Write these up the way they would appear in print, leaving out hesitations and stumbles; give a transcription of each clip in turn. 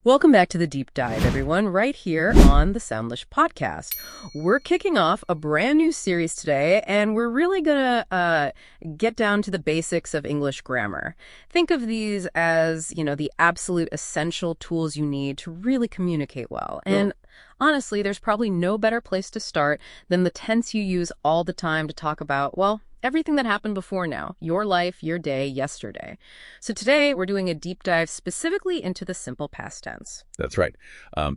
Welcome back to the deep dive, everyone, right here on the Soundlish Podcast. We're kicking off a brand new series today, and we're really gonna get down to the basics of English grammar. Think of these as, the absolute essential tools you need to really communicate well. And honestly, there's probably no better place to start than the tense you use all the time to talk about, well, everything that happened before now, your life, your day, yesterday. So today we're doing a deep dive specifically into the simple past tense. That's right.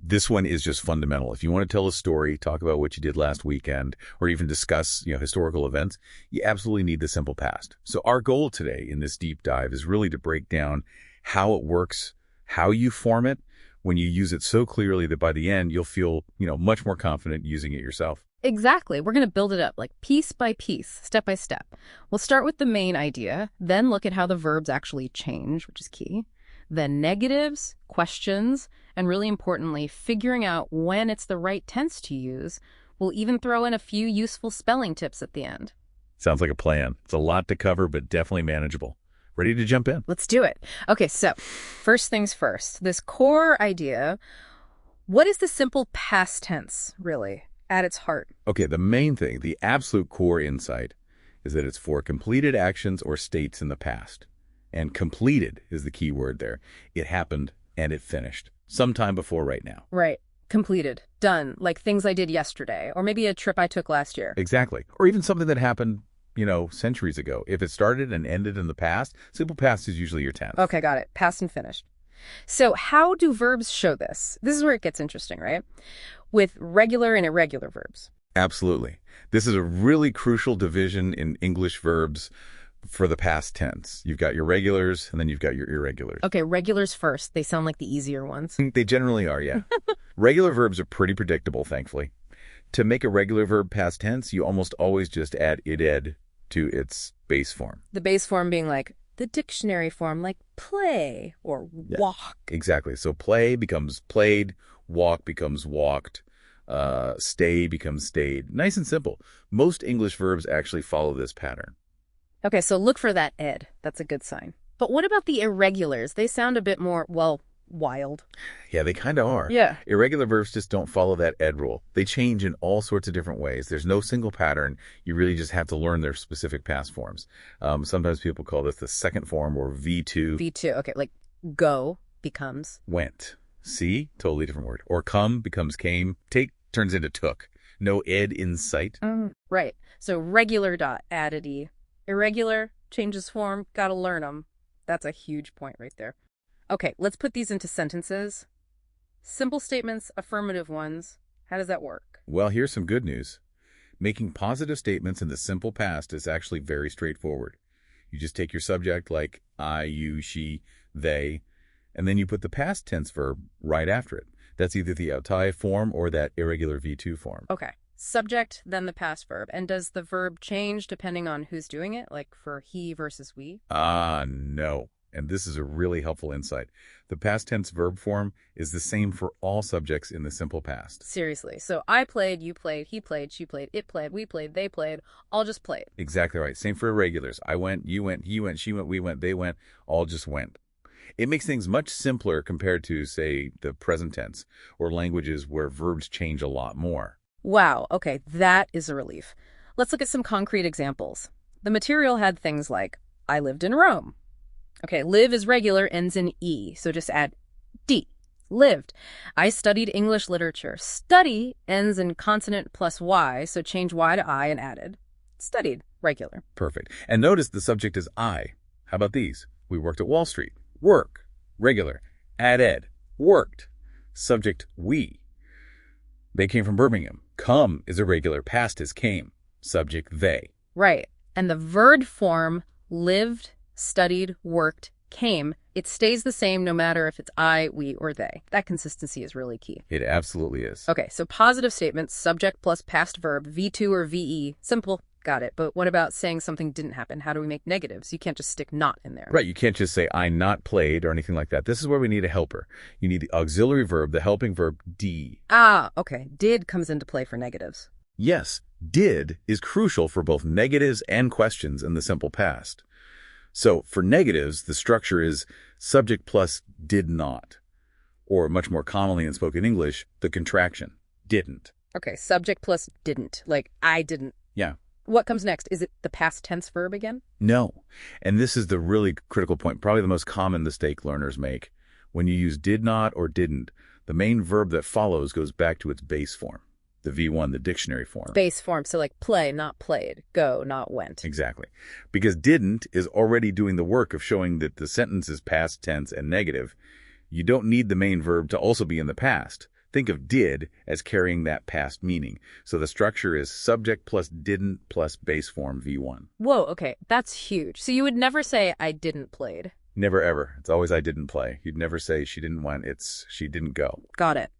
This one is just fundamental. If you want to tell a story, talk about what you did last weekend, or even discuss, historical events, you absolutely need the simple past. So our goal today in this deep dive is really to break down how it works, how you form it, when you use it so clearly that by the end you'll feel, much more confident using it yourself. Exactly. We're going to build it up like piece by piece, step by step. We'll start with the main idea, then look at how the verbs actually change, which is key. Then negatives, questions, and really importantly, figuring out when it's the right tense to use. We'll even throw in a few useful spelling tips at the end. Sounds like a plan. It's a lot to cover, but definitely manageable. Ready to jump in? Let's do it. Okay, so first things first, this core idea, what is the simple past tense, really? At its heart. Okay, the main thing, the absolute core insight, is that it's for completed actions or states in the past. And completed is the key word there. It happened and it finished. Sometime before right now. Right. Completed. Done. Like things I did yesterday. Or maybe a trip I took last year. Exactly. Or even something that happened, centuries ago. If it started and ended in the past, simple past is usually your tense. Okay, got it. Past and finished. So how do verbs show this? This is where it gets interesting, right? With regular and irregular verbs. Absolutely. This is a really crucial division in English verbs for the past tense. You've got your regulars and then you've got your irregulars. Okay, regulars first. They sound like the easier ones. They generally are, yeah. Regular verbs are pretty predictable, thankfully. To make a regular verb past tense, you almost always just add id to its base form. The base form being like the dictionary form, like play or walk. Exactly. So play becomes played, walk becomes walked, stay becomes stayed. Nice and simple. Most English verbs actually follow this pattern. Okay, so look for that ed. That's a good sign. But what about the irregulars? They sound a bit more, wild. Yeah, they kind of are. Yeah. Irregular verbs just don't follow that ed rule. They change in all sorts of different ways. There's no single pattern. You really just have to learn their specific past forms. Sometimes people call this the second form or V2. V2, okay, like go becomes went. See? Totally different word. Or come becomes came. Take turns into took. No ed in sight. Right. So regular dot added e. Irregular changes form. Gotta learn them. That's a huge point right there. Okay, let's put these into sentences. Simple statements, affirmative ones. How does that work? Well, here's some good news. Making positive statements in the simple past is actually very straightforward. You just take your subject like I, you, she, they, and then you put the past tense verb right after it. That's either the outai form or that irregular V2 form. Okay. Subject, then the past verb. And does the verb change depending on who's doing it, like for he versus we? No. And this is a really helpful insight. The past tense verb form is the same for all subjects in the simple past. Seriously. So I played, you played, he played, she played, it played, we played, they played, all just played. Exactly right. Same for irregulars. I went, you went, he went, she went, we went, they went, all just went. It makes things much simpler compared to, say, the present tense or languages where verbs change a lot more. Wow. Okay, that is a relief. Let's look at some concrete examples. The material had things like, I lived in Rome. Okay, live is regular, ends in E, so just add D. Lived. I studied English literature. Study ends in consonant plus Y, so change Y to I and added. Studied. Regular. Perfect. And notice the subject is I. How about these? We worked at Wall Street. Work. Regular. Add ed. Worked. Subject we. They came from Birmingham. Come is irregular. Past is came. Subject they. Right. And the verb form lived, studied, worked, came, it stays the same no matter if it's I, we, or they. That consistency is really key. It absolutely is. Okay, so positive statements, subject plus past verb, V2 or VE, simple, got it. But what about saying something didn't happen? How do we make negatives? You can't just stick not in there. Right, you can't just say I not played or anything like that. This is where we need a helper. You need the auxiliary verb, the helping verb D. Ah, okay. Did comes into play for negatives. Yes, did is crucial for both negatives and questions in the simple past. So for negatives, the structure is subject plus did not, or much more commonly in spoken English, the contraction, didn't. Okay, subject plus didn't, like I didn't. Yeah. What comes next? Is it the past tense verb again? No. And this is the really critical point, probably the most common mistake learners make. When you use did not or didn't, the main verb that follows goes back to its base form, the V1, the dictionary form. Base form, so like play, not played, go, not went. Exactly. Because didn't is already doing the work of showing that the sentence is past tense and negative. You don't need the main verb to also be in the past. Think of did as carrying that past meaning. So the structure is subject plus didn't plus base form V1. Whoa, okay, that's huge. So you would never say I didn't played. Never ever. It's always I didn't play. You'd never say she didn't went. It's she didn't go. Got it.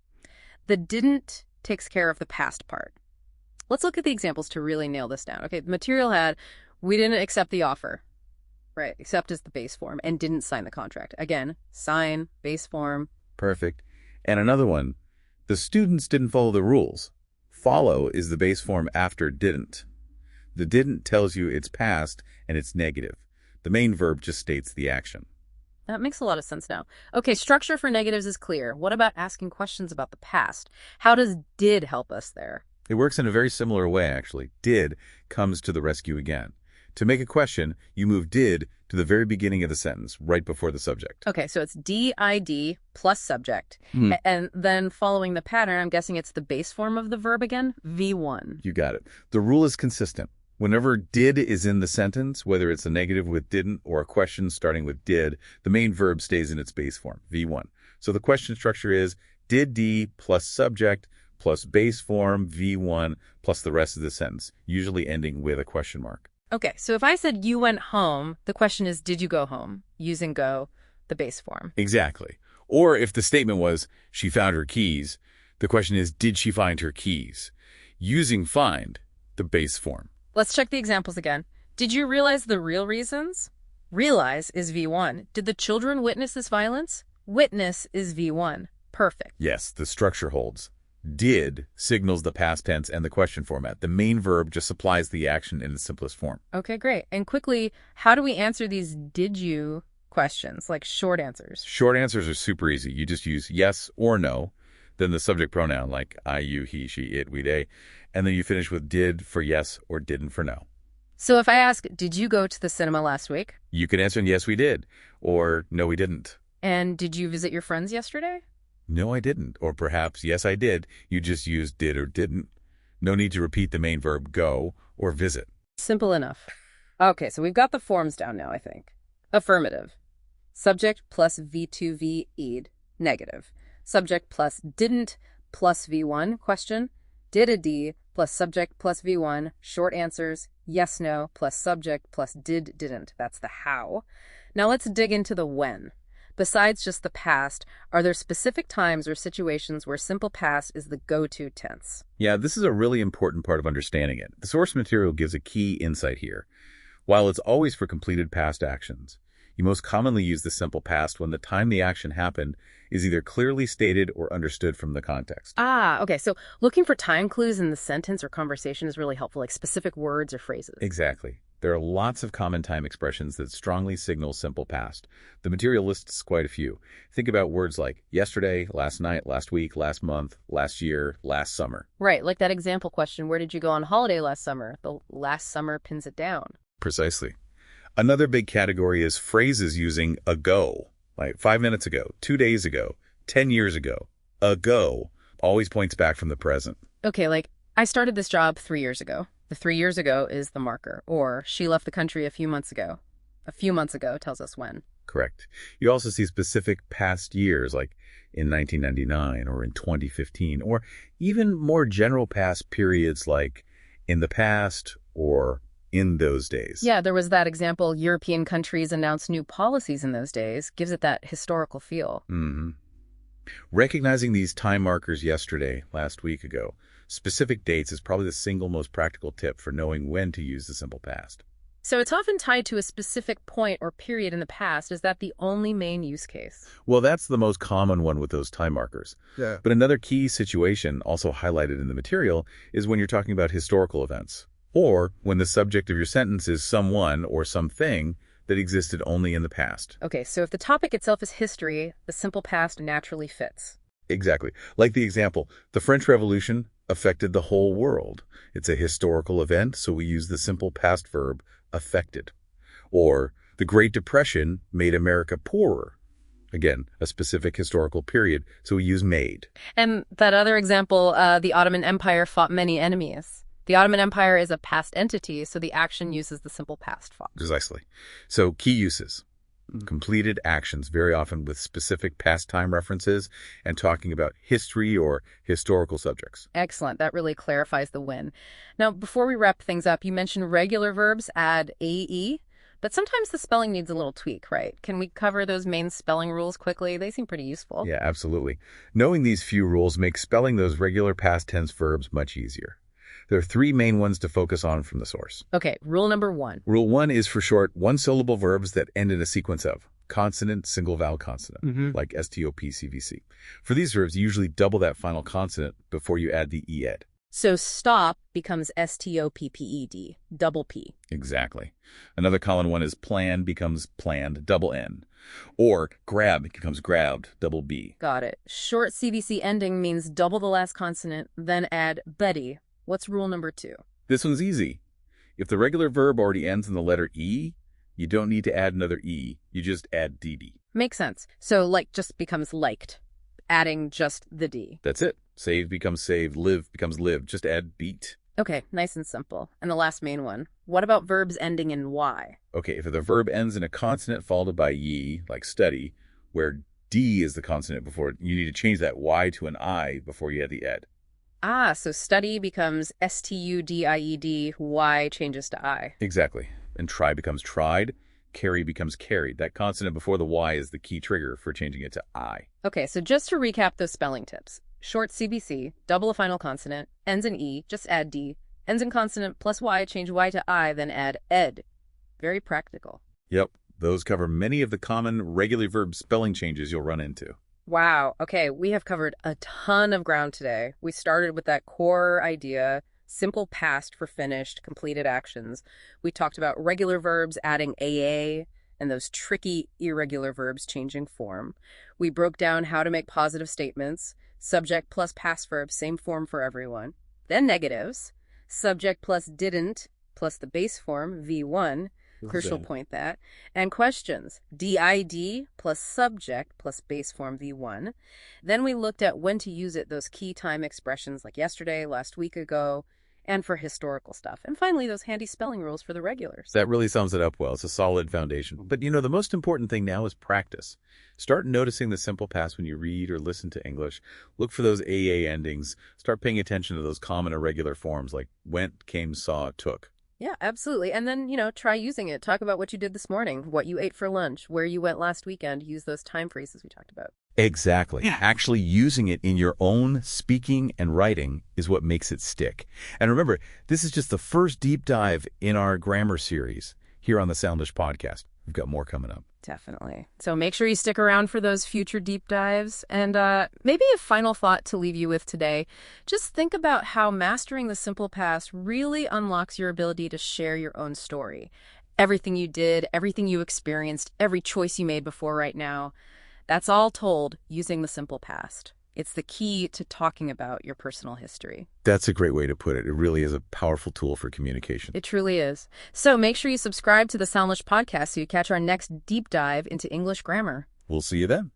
The didn't takes care of the past part. Let's look at the examples to really nail this down. Okay, the material had, we didn't accept the offer. Right, accept is the base form, and didn't sign the contract. Again, sign, base form. Perfect. And another one, the students didn't follow the rules. Follow is the base form after didn't. The didn't tells you it's past and it's negative. The main verb just states the action. That makes a lot of sense now. Okay, structure for negatives is clear. What about asking questions about the past? How does did help us there? It works in a very similar way, actually. Did comes to the rescue again. To make a question, you move did to the very beginning of the sentence, right before the subject. Okay, so it's did plus subject. And then following the pattern, I'm guessing it's the base form of the verb again, V1. You got it. The rule is consistent. Whenever did is in the sentence, whether it's a negative with didn't or a question starting with did, the main verb stays in its base form, V1. So the question structure is did D plus subject plus base form, V1, plus the rest of the sentence, usually ending with a question mark. Okay, so if I said you went home, the question is, did you go home? Using go, the base form. Exactly. Or if the statement was, she found her keys, the question is, did she find her keys? Using find, the base form. Let's check the examples again. Did you realize the real reasons? Realize is V1. Did the children witness this violence? Witness is V1. Perfect. Yes, the structure holds. Did signals the past tense and the question format. The main verb just supplies the action in its simplest form. Okay, great. And quickly, how do we answer these did you questions, like short answers? Short answers are super easy. You just use yes or no, then the subject pronoun like I, you, he, she, it, we, they, and then you finish with did for yes or didn't for no. So if I ask, did you go to the cinema last week? You can answer yes, we did, or no, we didn't. And did you visit your friends yesterday? No, I didn't. Or perhaps, yes, I did. You just used did or didn't. No need to repeat the main verb go or visit. Simple enough. Okay, so we've got the forms down now, I think. Affirmative. Subject plus V2V ed. Negative. Subject plus didn't plus V1 question. Did a D plus subject plus V1. Short answers. Yes, no plus subject plus did, didn't. That's the how. Now let's dig into the when. Besides just the past, are there specific times or situations where simple past is the go-to tense? Yeah, this is a really important part of understanding it. The source material gives a key insight here. While it's always for completed past actions, you most commonly use the simple past when the time the action happened is either clearly stated or understood from the context. Okay. So looking for time clues in the sentence or conversation is really helpful, like specific words or phrases. Exactly. There are lots of common time expressions that strongly signal simple past. The material lists quite a few. Think about words like yesterday, last night, last week, last month, last year, last summer. Right, like that example question, where did you go on holiday last summer? The last summer pins it down. Precisely. Another big category is phrases using ago, like 5 minutes ago, 2 days ago, 10 years ago. Ago always points back from the present. Okay, like I started this job 3 years ago. The 3 years ago is the marker. Or she left the country a few months ago. A few months ago tells us when. Correct. You also see specific past years like in 1999 or in 2015, or even more general past periods like in the past or in those days. Yeah, there was that example, European countries announced new policies in those days, gives it that historical feel. Recognizing these time markers yesterday, last week ago, specific dates is probably the single most practical tip for knowing when to use the simple past. So it's often tied to a specific point or period in the past. Is that the only main use case? Well, that's the most common one with those time markers. Yeah. But another key situation also highlighted in the material is when you're talking about historical events, or when the subject of your sentence is someone or something that existed only in the past. Okay, so if the topic itself is history, the simple past naturally fits. Exactly. Like the example, the French Revolution affected the whole world. It's a historical event, so we use the simple past verb, affected. Or, the Great Depression made America poorer. Again, a specific historical period, so we use made. And that other example, the Ottoman Empire fought many enemies. The Ottoman Empire is a past entity, so the action uses the simple past form. Precisely. So key uses. Completed actions, very often with specific past time references and talking about history or historical subjects. Excellent. That really clarifies the win. Now, before we wrap things up, you mentioned regular verbs add AE, but sometimes the spelling needs a little tweak, right? Can we cover those main spelling rules quickly? They seem pretty useful. Yeah, absolutely. Knowing these few rules makes spelling those regular past tense verbs much easier. There are three main ones to focus on from the source. Okay, rule number 1. Rule 1 is for short, one-syllable verbs that end in a sequence of consonant, single vowel consonant, like STOP, For these verbs, you usually double that final consonant before you add the ed. So stop becomes STOPPED, double P. Exactly. Another common one is plan becomes planned, double N. Or grab becomes grabbed, double B. Got it. Short CVC ending means double the last consonant, then add buddy. What's rule number 2? This one's easy. If the regular verb already ends in the letter E, you don't need to add another E. You just add DD. Makes sense. So like just becomes liked, adding just the D. That's it. Save becomes saved, live becomes lived. Just add beat. Okay, nice and simple. And the last main one. What about verbs ending in Y? Okay, if the verb ends in a consonant followed by ye, like study, where D is the consonant before it, you need to change that Y to an I before you add the ed. Ah, so study becomes STUDIED, Y changes to I. Exactly. And try becomes tried, carry becomes carried. That consonant before the Y is the key trigger for changing it to I. Okay, so just to recap those spelling tips. Short CBC, double a final consonant, ends in E, just add D, ends in consonant plus Y, change Y to I, then add ed. Very practical. Yep, those cover many of the common regular verb spelling changes you'll run into. Wow. Okay, we have covered a ton of ground today. We started with that core idea, simple past for finished, completed actions. We talked about regular verbs adding AA and those tricky irregular verbs changing form. We broke down how to make positive statements, subject plus past verb, same form for everyone. Then negatives, subject plus didn't plus the base form, V1, crucial point that, and questions, DID plus subject plus base form V1. Then we looked at when to use it, those key time expressions like yesterday, last week ago, and for historical stuff. And finally, those handy spelling rules for the regulars. That really sums it up well. It's a solid foundation. But the most important thing now is practice. Start noticing the simple past when you read or listen to English. Look for those AA endings. Start paying attention to those common irregular forms like went, came, saw, took. Yeah, absolutely. And then, try using it. Talk about what you did this morning, what you ate for lunch, where you went last weekend. Use those time phrases we talked about. Exactly. Yeah. Actually using it in your own speaking and writing is what makes it stick. And remember, this is just the first deep dive in our grammar series here on the Soundlish Podcast. We've got more coming up. Definitely. So make sure you stick around for those future deep dives. And maybe a final thought to leave you with today. Just think about how mastering the simple past really unlocks your ability to share your own story. Everything you did, everything you experienced, every choice you made before right now, that's all told using the simple past. It's the key to talking about your personal history. That's a great way to put it. It really is a powerful tool for communication. It truly is. So make sure you subscribe to the Soundlish Podcast so you catch our next deep dive into English grammar. We'll see you then.